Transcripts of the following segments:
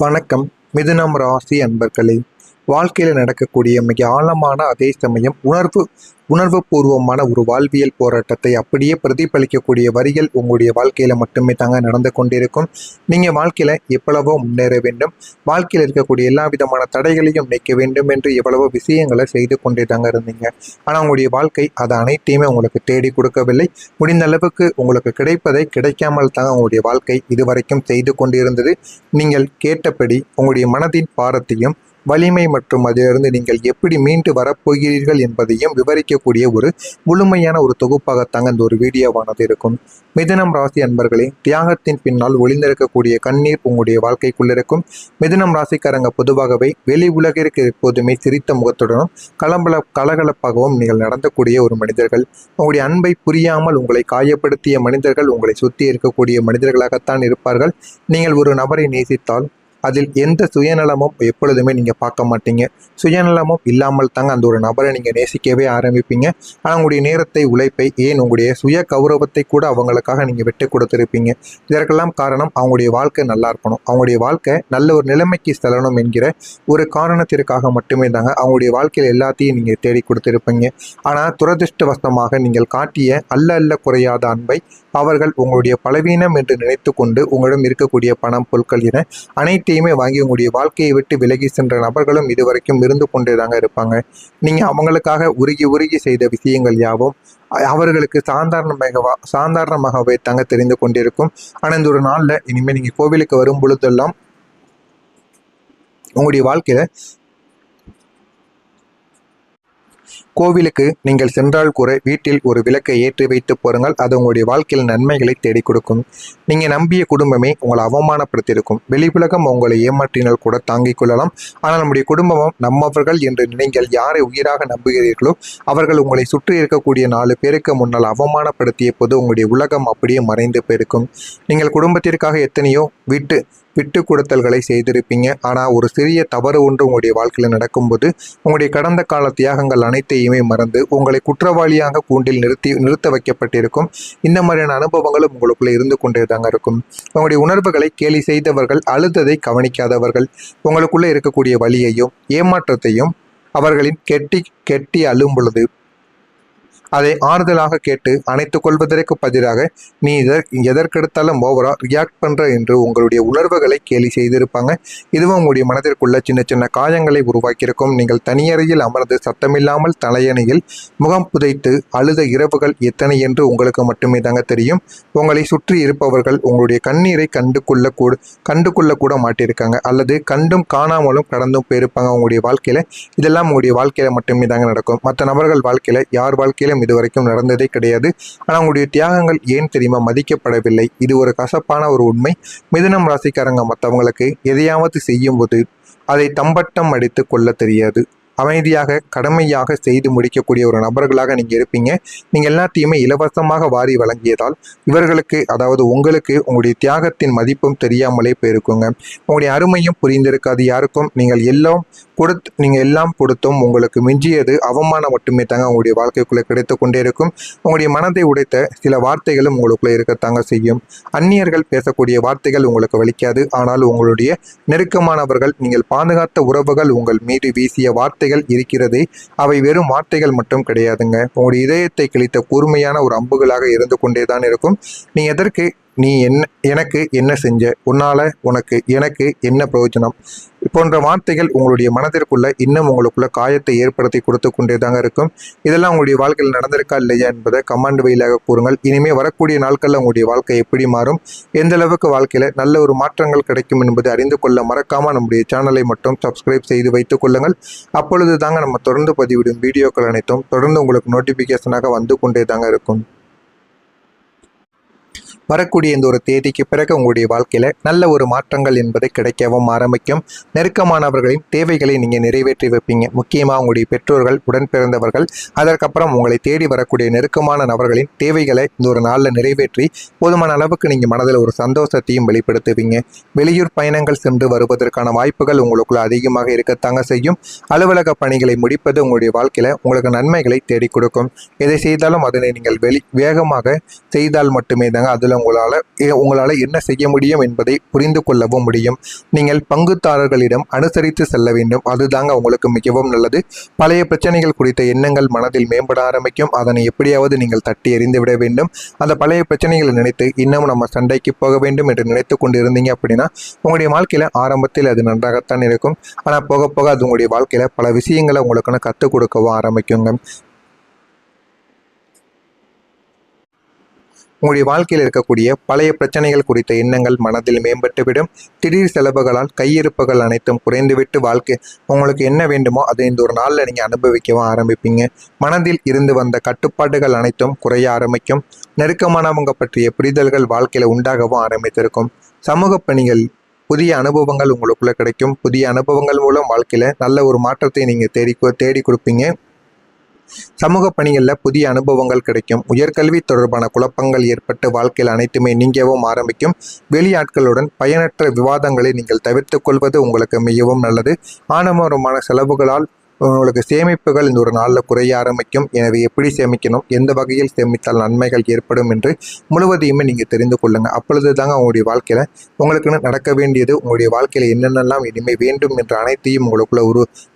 வணக்கம். மிதுனம் ராசி அன்பர்களே, வாழ்க்கையில் நடக்கக்கூடிய மிக ஆழமான, அதே சமயம் உணர்வு பூர்வமான ஒரு வாழ்வியல் போராட்டத்தை அப்படியே பிரதிபலிக்கக்கூடிய வரிகள் உங்களுடைய வாழ்க்கையில மட்டுமே தாங்க நடந்து கொண்டிருக்கும். நீங்க வாழ்க்கையில எவ்வளவோ முன்னேற வேண்டும், வாழ்க்கையில் இருக்கக்கூடிய எல்லா விதமான தடைகளையும் நீக்க வேண்டும் என்று எவ்வளவோ விஷயங்களை செய்து கொண்டே தாங்க இருந்தீங்க. ஆனா உங்களுடைய வாழ்க்கை அதை அனைத்தையுமே உங்களுக்கு தேடி கொடுக்கவில்லை. முடிந்த அளவுக்கு உங்களுக்கு கிடைப்பதை கிடைக்காமல் தாங்க உங்களுடைய வாழ்க்கை இதுவரைக்கும் செய்து கொண்டிருந்தது. நீங்கள் கேட்டபடி உங்களுடைய மனதின் பாரத்தையும் வலிமை மற்றும் அதிலிருந்து நீங்கள் எப்படி மீண்டு வரப்போகிறீர்கள் என்பதையும் விவரிக்கக்கூடிய ஒரு முழுமையான ஒரு தொகுப்பாகத்தாங்க இந்த ஒரு வீடியோவானது இருக்கும். மிதுனம் ராசி அன்பர்களே, தியாகத்தின் பின்னால் ஒளிந்திருக்கக்கூடிய கண்ணீர் உங்களுடைய வாழ்க்கைக்குள் இருக்கும். மிதுனம் ராசிக்காரங்க பொதுவாகவே வெளி உலகிற்கு எப்போதுமே சிரித்த முகத்துடனும் கலகலப்பாகவும் நீங்கள் நடந்தக்கூடிய ஒரு மனிதர்கள். உங்களுடைய அன்பை புரியாமல் உங்களை காயப்படுத்திய மனிதர்கள் உங்களை சுற்றி இருக்கக்கூடிய மனிதர்களாகத்தான் இருப்பார்கள். நீங்கள் ஒரு நபரை நேசித்தால் அதில் எந்த சுயநலமும் எப்பொழுதுமே நீங்கள் பார்க்க மாட்டீங்க. சுயநலமும் இல்லாமல் தாங்க அந்த ஒரு நபரை நீங்கள் நேசிக்கவே ஆரம்பிப்பீங்க. ஆனால் உங்களுடைய நேரத்தை, உழைப்பை, ஏன் உங்களுடைய சுய கௌரவத்தை கூட அவங்களுக்காக நீங்கள் விட்டு கொடுத்துருப்பீங்க. இதற்கெல்லாம் காரணம் அவங்களுடைய வாழ்க்கை நல்லா இருக்கணும், அவங்களுடைய வாழ்க்கை நல்ல ஒரு நிலைமைக்கு செல்லணும் என்கிற ஒரு காரணத்திற்காக மட்டுமே தாங்க அவங்களுடைய வாழ்க்கையில் எல்லாத்தையும் நீங்கள் தேடி கொடுத்துருப்பீங்க. ஆனால் துரதிருஷ்டவசமாக நீங்கள் காட்டிய அல்ல குறையாத அன்பை அவர்கள் உங்களுடைய பலவீனம் என்று நினைத்து கொண்டு உங்களிடம் இருக்கக்கூடிய பணம், பொருட்கள் என அனைத்தையுமே வாங்கி உங்களுடைய வாழ்க்கையை விட்டு விலகி சென்ற நபர்களும் இதுவரைக்கும் இருந்து கொண்டே தாங்க இருப்பாங்க. நீங்கள் அவங்களுக்காக உருகி செய்த விஷயங்கள் யாவும் அவர்களுக்கு சாதாரணமாகவே தாங்க தெரிந்து கொண்டிருக்கும். ஆனால் இந்த ஒரு நாளில் இனிமேல் நீங்கள் கோவிலுக்கு வரும் பொழுதெல்லாம் உங்களுடைய வாழ்க்கையில கோவிலுக்கு நீங்கள் சென்றால் கூட வீட்டில் ஒரு விளக்கை ஏற்றி வைத்து போருங்கள். அது உங்களுடைய வாழ்க்கையில் நன்மைகளை தேடி கொடுக்கும். நீங்கள் நம்பிய குடும்பமே உங்களை அவமானப்படுத்தியிருக்கும். வெளி உலகம் உங்களை ஏமாற்றினால் கூட தாங்கிக் கொள்ளலாம். ஆனால் நம்முடைய குடும்பமும் நம்மவர்கள் என்று நீங்கள் யாரை உயிராக நம்புகிறீர்களோ அவர்கள் உங்களை சுற்றி இருக்கக்கூடிய 4 பேருக்கு முன்னால் அவமானப்படுத்திய போது உங்களுடைய உலகம் அப்படியே மறைந்து போயிருக்கும். நீங்கள் குடும்பத்திற்காக எத்தனையோ விட்டு கொடுத்தல்களை செய்திருப்பீங்க. ஆனால் ஒரு சிறிய தவறு ஒன்று உங்களுடைய வாழ்க்கையில் நடக்கும்போது உங்களுடைய கடந்த கால தியாகங்கள் அனைத்தையுமே மறந்து உங்களை குற்றவாளியாக கூண்டில் நிறுத்த வைக்கப்பட்டிருக்கும். இந்த மாதிரியான அனுபவங்களும் உங்களுக்குள்ளே இருந்து கொண்டே தாங்க இருக்கும். உங்களுடைய உணர்வுகளை கேலி செய்தவர்கள், அழுததை கவனிக்காதவர்கள், உங்களுக்குள்ளே இருக்கக்கூடிய வலியையும் ஏமாற்றத்தையும் அவர்களின் கெட்டி அழும் பொழுது அதை ஆறுதலாக கேட்டு அணைத்துக் கொள்வதற்கு பதிலாக நீ எதற்கெடுத்தாலும் ஓவரா ரியாக்ட் பண்ற என்று உங்களுடைய உணர்வுகளை கேலி செய்திருப்பாங்க. இதுவும் உங்களுடைய மனதிற்குள்ள சின்ன காயங்களை உருவாக்கியிருக்கும். நீங்கள் தனியறையில் அமர்ந்து சத்தமில்லாமல் தலையணையில் முகம் புதைத்து அழுத இரவுகள் எத்தனை என்று உங்களுக்கு மட்டுமே தாங்க தெரியும். உங்களை சுற்றி இருப்பவர்கள் உங்களுடைய கண்ணீரை கண்டுகொள்ள கூட மாட்டிருக்காங்க, அல்லது கண்டும் காணாமலும் கடந்தும் போயிருப்பாங்க உங்களுடைய வாழ்க்கையில. இதெல்லாம் உங்களுடைய வாழ்க்கையில மட்டுமே தாங்க நடக்கும். மற்ற நபர்கள் வாழ்க்கையில யார் வாழ்க்கையில இதுவரைக்கும் நடந்ததே கிடையாது. ஆனால் உங்களுடைய தியாகங்கள் ஏன் தெரியுமா மதிக்கப்படவில்லை? இது ஒரு கசப்பான ஒரு உண்மை. மிதுனம் ராசிக்காரங்க மற்றவங்களுக்கு எதையாவது செய்யும் போது அதை தம்பட்டம் அடித்து கொள்ள தெரியாது. அமைதியாக கடமையாக செய்து முடிக்கக்கூடிய ஒரு நபர்களாக நீங்கள் இருப்பீங்க. நீங்கள் எல்லாத்தையுமே இலவசமாக வாரி வழங்கியதால் இவர்களுக்கு, அதாவது உங்களுக்கு, உங்களுடைய தியாகத்தின் மதிப்பும் தெரியாமலே போயிருக்குங்க. உங்களுடைய அருமையும் புரிந்திருக்காது யாருக்கும். நீங்கள் எல்லாம் கொடுத்தும் உங்களுக்கு மிஞ்சியது அவமானம் மட்டுமே தாங்க உங்களுடைய வாழ்க்கைக்குள்ளே கிடைத்து கொண்டே இருக்கும். உங்களுடைய மனதை உடைத்த சில வார்த்தைகளும் உங்களுக்குள்ளே இருக்கத்தாங்க செய்யும். அந்நியர்கள் பேசக்கூடிய வார்த்தைகள் உங்களுக்கு வலிக்காது. ஆனால் உங்களுடைய நெருக்கமானவர்கள், நீங்கள் பாதுகாத்த உறவுகள் உங்கள் மீது வீசிய வார்த்தைகள் இருக்கிறதே, அவை வெறும் வார்த்தைகள் மட்டும் கிடையாதுங்க. உங்களுடைய இதயத்தை கிழித்த கூர்மையான ஒரு அம்புகளாக இருந்து கொண்டேதான் இருக்கும். நீ எனக்கு என்ன செஞ்ச, எனக்கு என்ன பிரயோஜனம் போன்ற வார்த்தைகள் உங்களுடைய மனதிற்குள்ள இன்னும் உங்களுக்குள்ள காயத்தை ஏற்படுத்தி கொடுத்து கொண்டே தாங்க இருக்கும். இதெல்லாம் உங்களுடைய வாழ்க்கையில் நடந்திருக்கா இல்லையா என்பதை கமெண்ட் வழியாக கூறுங்கள். இனிமேல் வரக்கூடிய நாட்களில் உங்களுடைய வாழ்க்கை எப்படி மாறும், எந்த அளவுக்கு வாழ்க்கையில் நல்ல ஒரு மாற்றங்கள் கிடைக்கும் என்பதை அறிந்து கொள்ள மறக்காமல் நம்முடைய சேனலை மட்டும் சப்ஸ்கிரைப் செய்து வைத்துக் கொள்ளுங்கள். அப்பொழுது தாங்க நம்ம தொடர்ந்து பதிவிடும் வீடியோக்கள் அனைத்தும் தொடர்ந்து உங்களுக்கு நோட்டிஃபிகேஷனாக வந்து கொண்டே தாங்க இருக்கும். வரக்கூடிய இந்த ஒரு தேதிக்கு பிறகு உங்களுடைய வாழ்க்கையில் நல்ல ஒரு மாற்றங்கள் என்பது கிடைக்கவும் ஆரம்பிக்கும். நெருக்கமானவர்களின் தேவைகளை நீங்கள் நிறைவேற்றி வைப்பீங்க. முக்கியமாக உங்களுடைய பெற்றோர்கள், உடன் பிறந்தவர்கள், அதற்கப்புறம் உங்களை தேடி வரக்கூடிய நெருக்கமான நபர்களின் தேவைகளை இந்த ஒரு நாளில் நிறைவேற்றி போதுமான அளவுக்கு நீங்கள் மனதில் ஒரு சந்தோஷத்தையும் வெளிப்படுத்துவீங்க. வெளியூர் பயணங்கள் சென்று வருவதற்கான வாய்ப்புகள் உங்களுக்குள்ள அதிகமாக இருக்கத்தாங்க செய்யும். அலுவலக பணிகளை முடிப்பது உங்களுடைய வாழ்க்கையில் உங்களுக்கு நன்மைகளை தேடி கொடுக்கும். எதை செய்தாலும் அதனை நீங்கள் வேகமாக செய்தால் மட்டுமே தாங்க அதில் இதில் உங்களால் என்ன செய்ய முடியும் என்பதை புரிந்து கொள்ளவும் முடியும். நீங்கள் பங்குதாரர்களிடம் அனுசரித்து செல்ல வேண்டும். அதுதாங்க உங்களுக்கு மிகவும் நல்லது. பழைய பிரச்சனைகள் குறித்த எண்ணங்கள் மனதில் மேம்பட ஆரம்பிக்கும். அதனை எப்படியாவது நீங்கள் தட்டி எறிந்து விட வேண்டும். அந்த பழைய பிரச்சனைகளை நினைத்து இன்னும் நம்ம சண்டைக்கு போக வேண்டும் என்று நினைத்து கொண்டு இருந்தீங்க அப்படின்னா உங்களுடைய வாழ்க்கையில் ஆரம்பத்தில் அது நன்றாகத்தான் இருக்கும். ஆனால் போக போக அது உங்களுடைய வாழ்க்கையில் பல விஷயங்களை உங்களுக்குன்னு கற்றுக் கொடுக்கவும் ஆரம்பிக்குங்க. உங்களுடைய வாழ்க்கையில் இருக்கக்கூடிய பழைய பிரச்சனைகள் குறித்த எண்ணங்கள் மனதில் மேம்பட்டுவிடும். திடீர் செலவுகளால் கையிருப்புகள் அனைத்தும் குறைந்துவிட்டு வாழ்க்கை உங்களுக்கு என்ன வேண்டுமோ அதை இந்த ஒரு நாளில் நீங்கள் அனுபவிக்கவும் ஆரம்பிப்பீங்க. மனதில் இருந்து வந்த கட்டுப்பாடுகள் அனைத்தும் குறைய ஆரம்பிக்கும். நெருக்கமானவங்க பற்றிய புரிதல்கள் வாழ்க்கையில் உண்டாகவும் ஆரம்பித்திருக்கும். சமூக பணிகள் புதிய அனுபவங்கள் உங்களுக்குள்ள கிடைக்கும். புதிய அனுபவங்கள் மூலம் வாழ்க்கையில் நல்ல ஒரு மாற்றத்தை நீங்கள் தேடி கொடுப்பீங்க. சமூக பணிகளில் புதிய அனுபவங்கள் கிடைக்கும். உயர்கல்வி தொடர்பான குழப்பங்கள் ஏற்பட்டு வாழ்க்கையில் அனைத்துமே நீங்கவும் ஆரம்பிக்கும். வெளியாட்களுடன் பயனற்ற விவாதங்களை நீங்கள் தவிர்த்து கொள்வது உங்களுக்கு மிகவும் நல்லது. ஆடம்பரமான செலவுகளால் உங்களுக்கு சேமிப்புகள் இந்த ஒரு நாளில் குறைய ஆரம்பிக்கும். எனவே எப்படி சேமிக்கணும், எந்த வகையில் சேமித்தால் நன்மைகள் ஏற்படும் என்று முழுவதையுமே நீங்கள் தெரிந்து கொள்ளுங்கள். அப்பொழுது தாங்க உங்களுடைய வாழ்க்கையில் உங்களுக்குன்னு நடக்க வேண்டியது, உங்களுடைய வாழ்க்கையில் என்னென்னலாம் இனிமேல் வேண்டும் என்ற அனைத்தையும் உங்களுக்குள்ள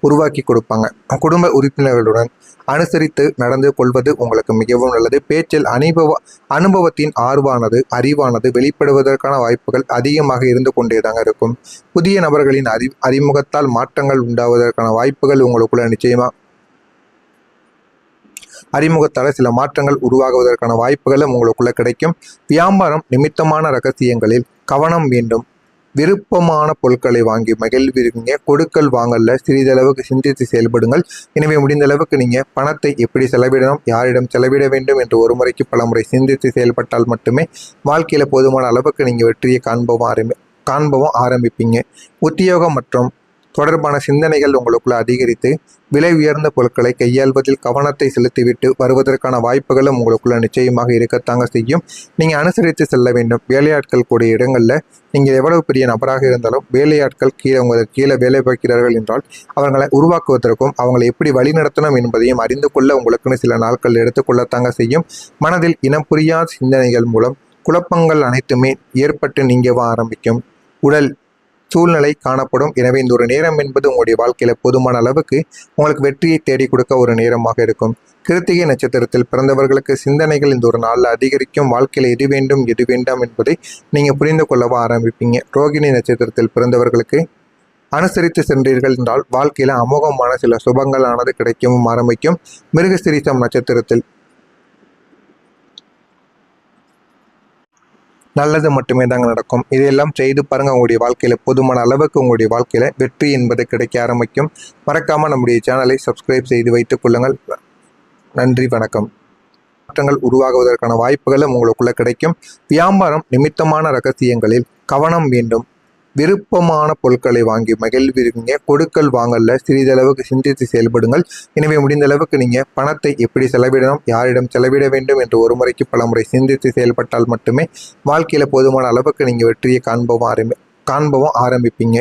உருவாக்கி கொடுப்பாங்க. குடும்ப உறுப்பினர்களுடன் அனுசரித்து நடந்து கொள்வது உங்களுக்கு மிகவும் நல்லது. பேச்சில் அனுபவத்தின் அறிவானது வெளிப்படுவதற்கான வாய்ப்புகள் அதிகமாக இருந்து கொண்டேதாங்க இருக்கும். புதிய நபர்களின் அறிமுகத்தால் மாற்றங்கள் உண்டாவதற்கான வாய்ப்புகள் உங்களுக்குள்ள நிச்சயமாக அறிமுகத்தால் சில மாற்றங்கள் உருவாகுவதற்கான வாய்ப்புகளும் உங்களுக்குள்ள கிடைக்கும். வியாபாரம் நிமித்தமான ரகசியங்களில் கவனம் வேண்டும். விருப்பமான பொருட்களை வாங்கி மகிழ்வீங்க. கொடுக்கல் வாங்கல்ல சிறிதளவுக்கு சிந்தித்து செயல்படுங்கள். எனவே முடிந்த அளவுக்கு நீங்கள் பணத்தை எப்படி செலவிடணும், யாரிடம் செலவிட வேண்டும் என்று ஒரு முறைக்கு பல முறை சிந்தித்து செயல்பட்டால் மட்டுமே வாழ்க்கையில் போதுமான அளவுக்கு நீங்கள் வெற்றியை காண்பவும் ஆரம்பிப்பீங்க. உத்தியோகம் மற்றும் தொடர்பான சிந்தனைகள் உங்களுக்குள்ள அதிகரித்து விலை உயர்ந்த பொருட்களை கையாள்வதில் கவனத்தை செலுத்திவிட்டு வருவதற்கான வாய்ப்புகளும் உங்களுக்குள்ள நிச்சயமாக இருக்கத்தாங்க செய்யும். நீங்கள் அனுசரித்து செல்ல வேண்டும். வேலையாட்கள் கூடிய இடங்களில் நீங்கள் எவ்வளவு பெரிய நபராக இருந்தாலும் வேலையாட்கள் உங்களுக்கு கீழே வேலை பார்க்கிறார்கள் என்றால் அவர்களை உருவாக்குவதற்கும் அவங்களை எப்படி வழிநடத்தணும் என்பதையும் அறிந்து கொள்ள உங்களுக்குன்னு சில நாட்கள் எடுத்துக்கொள்ளத்தாங்க செய்யும். மனதில் இனம் புரியாத சிந்தனைகள் மூலம் குழப்பங்கள் அனைத்துமே ஏற்பட்டு நீங்கவா ஆரம்பிக்கும். உடல் சூழ்நிலை காணப்படும். எனவே இந்த ஒரு நேரம் என்பது உங்களுடைய வாழ்க்கையில போதுமான அளவுக்கு உங்களுக்கு வெற்றியை தேடி கொடுக்க ஒரு நேரமாக இருக்கும். கிருத்திகை நட்சத்திரத்தில் பிறந்தவர்களுக்கு சிந்தனைகள் இந்த ஒரு நாளில் அதிகரிக்கும். வாழ்க்கையில் எது வேண்டும் எது வேண்டாம் என்பதை நீங்கள் புரிந்து கொள்ளவா ஆரம்பிப்பீங்க. ரோகிணி நட்சத்திரத்தில் பிறந்தவர்களுக்கு அனுசரித்து சென்றீர்கள் என்றால் வாழ்க்கையில அமோகமான சில சுபங்கள் ஆனது கிடைக்கவும் ஆரம்பிக்கும். மிருகசிரீசம் நட்சத்திரத்தில் நல்லது மட்டுமே தாங்க நடக்கும். இதையெல்லாம் செய்து பாருங்கள். உங்களுடைய வாழ்க்கையில் போதுமான அளவுக்கு உங்களுடைய வாழ்க்கையில் வெற்றி என்பது கிடைக்க ஆரம்பிக்கும். மறக்காமல் நம்முடைய சேனலை சப்ஸ்கிரைப் செய்து வைத்துக் கொள்ளுங்கள். நன்றி, வணக்கம். மாற்றங்கள் உருவாகுவதற்கான வாய்ப்புகளும் உங்களுக்குள்ள கிடைக்கும். வியாபாரம் நிமித்தமான ரகசியங்களில் கவனம் வேண்டும். விருப்பமான பொருட்களை வாங்கி மகிழ்வீங்க. கொடுக்கல் வாங்கல்ல சிறிதளவுக்கு சிந்தித்து செயல்படுங்கள். எனவே முடிந்த அளவுக்கு நீங்கள் பணத்தை எப்படி செலவிடணும், யாரிடம் செலவிட வேண்டும் என்று ஒரு முறைக்கு பல முறை சிந்தித்து செயல்பட்டால் மட்டுமே வாழ்க்கையில் போதுமான அளவுக்கு நீங்கள் வெற்றியை காண்பவும் ஆரம்பிப்பீங்க.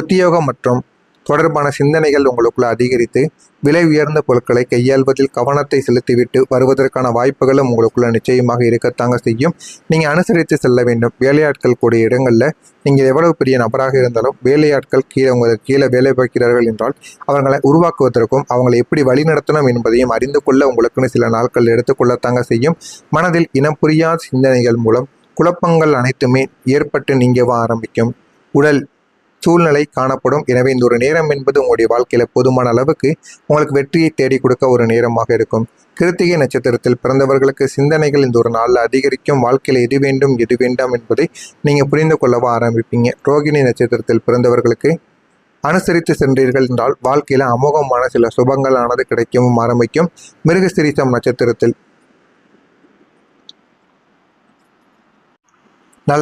உத்தியோகம் மற்றும் தொடர்பான சிந்தனைகள் உங்களுக்குள்ள அதிகரித்து விலை உயர்ந்த பொருட்களை கையாள்வதில் கவனத்தை செலுத்திவிட்டு வருவதற்கான வாய்ப்புகளும் உங்களுக்குள்ள நிச்சயமாக இருக்கத்தாங்க செய்யும். நீங்கள் அனுசரித்து செல்ல வேண்டும். வேலையாட்கள் கூடிய இடங்களில் நீங்கள் எவ்வளவு பெரிய நபராக இருந்தாலும் வேலையாட்கள் உங்களுக்கு கீழே வேலை பார்க்கிறார்கள் என்றால் அவர்களை உருவாக்குவதற்கும் அவங்களை எப்படி வழிநடத்தணும் என்பதையும் அறிந்து கொள்ள உங்களுக்குன்னு சில நாட்கள் எடுத்துக்கொள்ளத்தாங்க செய்யும். மனதில் இனம் புரியாத சிந்தனைகள் மூலம் குழப்பங்கள் அனைத்துமே ஏற்பட்டு நீங்கவா ஆரம்பிக்கும். உடல் சூழ்நிலை காணப்படும். எனவே இந்த ஒரு நேரம் என்பது உங்களுடைய வாழ்க்கையில போதுமான அளவுக்கு உங்களுக்கு வெற்றியை தேடி கொடுக்க ஒரு நேரமாக இருக்கும். கிருத்திகை நட்சத்திரத்தில் பிறந்தவர்களுக்கு சிந்தனைகள் இந்த ஒரு நாளில் அதிகரிக்கும். வாழ்க்கையில் எது வேண்டும் எது வேண்டாம் என்பதை நீங்கள் புரிந்து கொள்ளவா ஆரம்பிப்பீங்க. ரோகிணி நட்சத்திரத்தில் பிறந்தவர்களுக்கு அனுசரித்து சென்றீர்கள் என்றால் வாழ்க்கையில் அமோகமான சில சுபங்கள் ஆனது கிடைக்கவும் ஆரம்பிக்கும். மிருகசிரீசம் நட்சத்திரத்தில்